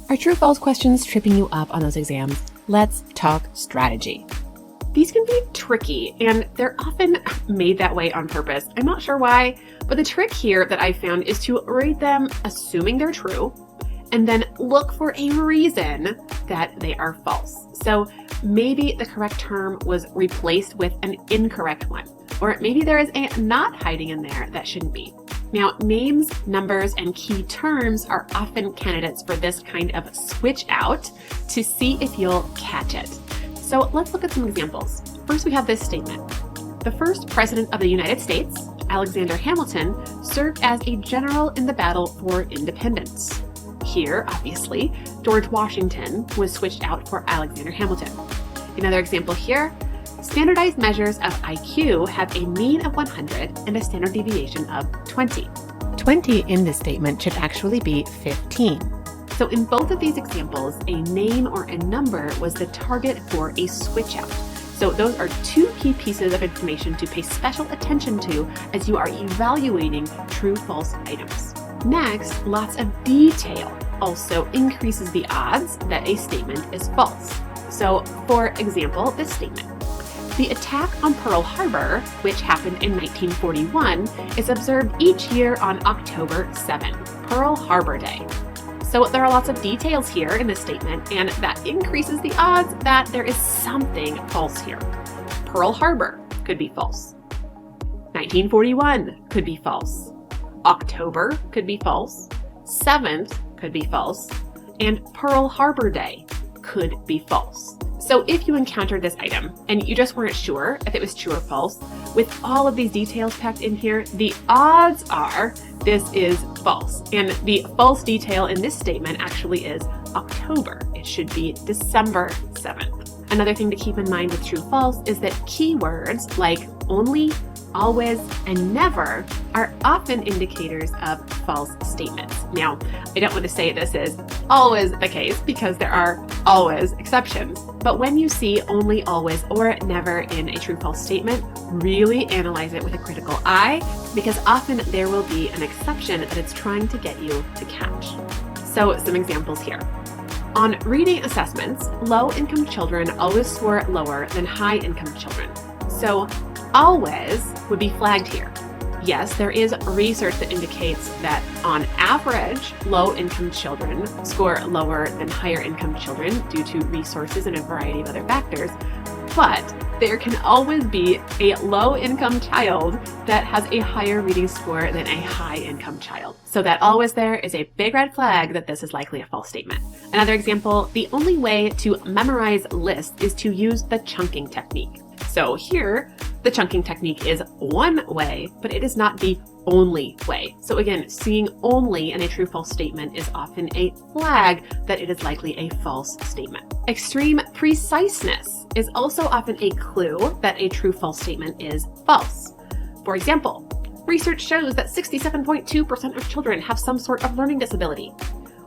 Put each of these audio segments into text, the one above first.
Are true-false questions tripping you up on those exams? Let's talk strategy. These can be tricky, and they're often made that way on purpose. I'm not sure why, but the trick here that I found is to read them assuming they're true, and then look for a reason that they are false. So maybe the correct term was replaced with an incorrect one, or maybe there is a not hiding in there that shouldn't be. Now, names, numbers, and key terms are often candidates for this kind of switch out to see if you'll catch it. So let's look at some examples. First, we have this statement. The first president of the United States, Alexander Hamilton, served as a general in the battle for independence. Here, obviously, George Washington was switched out for Alexander Hamilton. Another example here, standardized measures of IQ have a mean of 100 and a standard deviation of 20. 20 in this statement should actually be 15. So in both of these examples, a name or a number was the target for a switch out. So those are two key pieces of information to pay special attention to as you are evaluating true-false items. Next, lots of detail also increases the odds that a statement is false. So for example, this statement. The attack on Pearl Harbor, which happened in 1941, is observed each year on October 7, Pearl Harbor Day. So there are lots of details here in this statement, and that increases the odds that there is something false here. Pearl Harbor could be false. 1941 could be false. October could be false. 7th could be false. And Pearl Harbor Day could be false. So if you encountered this item and you just weren't sure if it was true or false, with all of these details packed in here, the odds are this is false. And the false detail in this statement actually is October. It should be December 7th. Another thing to keep in mind with true-false is that keywords like only, always, and never are often indicators of false statements. Now, I don't want to say this is always the case because there are always exceptions, but when you see only, always, or never in a true-false statement, really analyze it with a critical eye because often there will be an exception that it's trying to get you to catch. So some examples here. On reading assessments, low-income children always score lower than high-income children. So always would be flagged here. Yes, there is research that indicates that on average, low-income children score lower than higher-income children due to resources and a variety of other factors, but there can always be a low-income child that has a higher reading score than a high-income child. So that always there is a big red flag that this is likely a false statement. Another example, the only way to memorize lists is to use the chunking technique. So here, the chunking technique is one way, but it is not the only way. So again, seeing only in a true-false statement is often a flag that it is likely a false statement. Extreme preciseness is also often a clue that a true-false statement is false. For example, research shows that 67.2% of children have some sort of learning disability.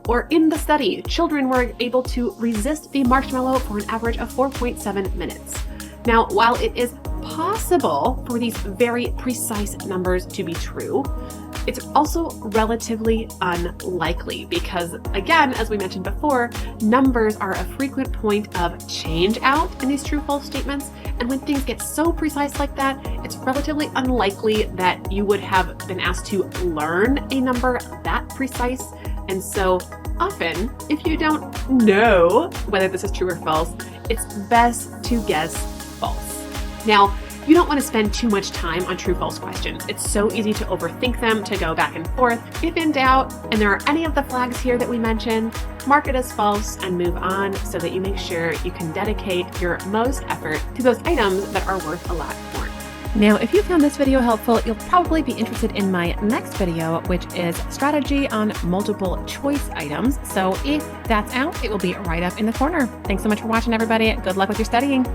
Or in the study, children were able to resist the marshmallow for an average of 4.7 minutes. Now, while it is possible for these very precise numbers to be true, it's also relatively unlikely because, again, as we mentioned before, numbers are a frequent point of change out in these true-false statements. And when things get so precise like that, it's relatively unlikely that you would have been asked to learn a number that precise. And so often, if you don't know whether this is true or false, it's best to guess false. Now, you don't want to spend too much time on true-false questions. It's so easy to overthink them, to go back and forth. If in doubt, and there are any of the flags here that we mentioned, mark it as false and move on so that you make sure you can dedicate your most effort to those items that are worth a lot more. Now, if you found this video helpful, you'll probably be interested in my next video, which is strategy on multiple choice items. So if that's out, it will be right up in the corner. Thanks so much for watching, everybody. Good luck with your studying.